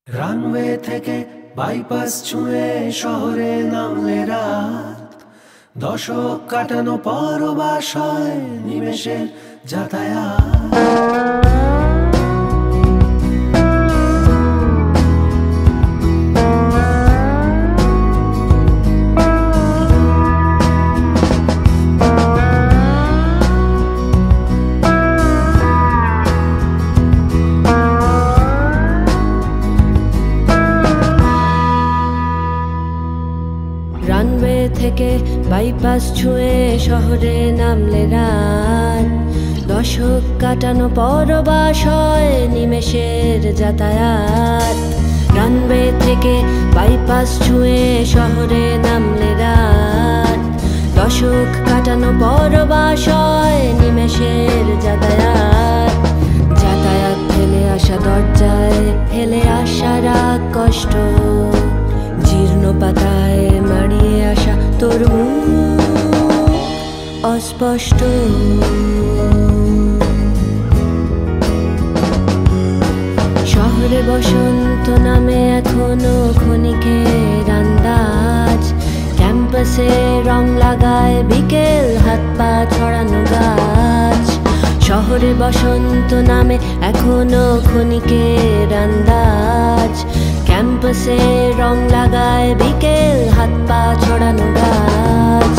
Runway থেকে bypass ছুঁয়ে শহরে নামলে রাত, দশক কাটানো পরবাসয় নিমেষের যাতায়াত। রানওয়ে থেকে বাইপাস ছুঁয়ে শহরে নামলে রাত, দশক কাটানো পরবাসয় নিমেষের যাতায়াত। রানওয়ে থেকে বাইপাস ছুঁয়ে শহরে নামলে রাত, দশক কাটানো পরবাসয় নিমেষের যাতায়াত। যাতায়াত ফেলে আসা দরজায় ফেলে আসা রাগ কষ্ট, জীর্ণ পাতায় মাড়িয়ে আসা তোর মুখ অস্পষ্ট। শহরে বসন্ত নামে এখনো ক্ষণিকের আন্দাজ, ক্যাম্পাসে রং লাগায় বিকেল হাত পা ছড়ানো গাছ। শহরে বসন্ত নামে এখনো ক্ষণিকের আন্দাজ, ক্যাম্পাসে রং লাগায় বিকেল হাত পা ছড়ানো গাছ।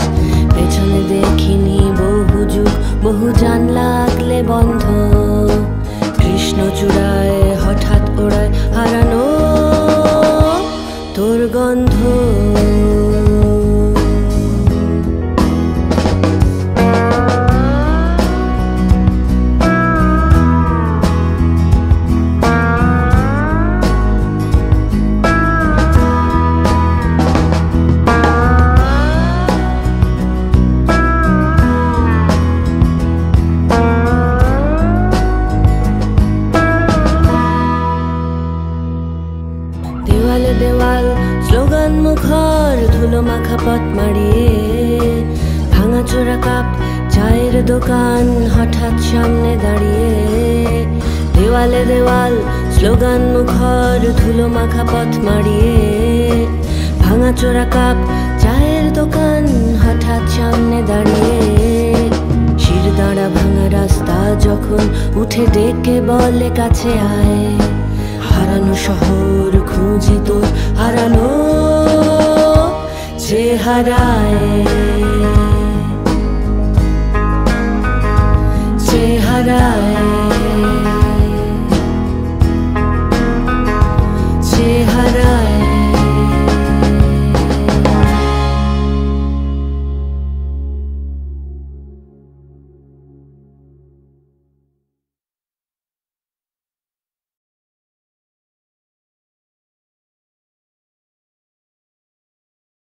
পেছনে দেখিনি বহু যুগ বহু জানলা আগলে বন্ধ, কৃষ্ণচূড়ায় হঠাৎ ওড়ায় হারানো তোর গন্ধ। দেওয়ালে দেওয়াল স্লোগান মুখর ধুলো মাখা পথ মারিয়ে, ভাঙাচোরা কাপ চায়ের দোকান হঠাৎ সামনে দাঁড়িয়ে। দেওয়ালে দেওয়াল স্লোগান মুখর ধুলো মাখা পথ মারিয়ে, ভাঙাচোরা কাপ চায়ের দোকান হঠাৎ সামনে দাঁড়িয়ে। শিরদাঁড়া ভাঙা রাস্তা যখন উঠে ডেকে বলে কাছে আয়, হারানো শহর খুঁজি তোর হারানো চেহারায়। চেহারায়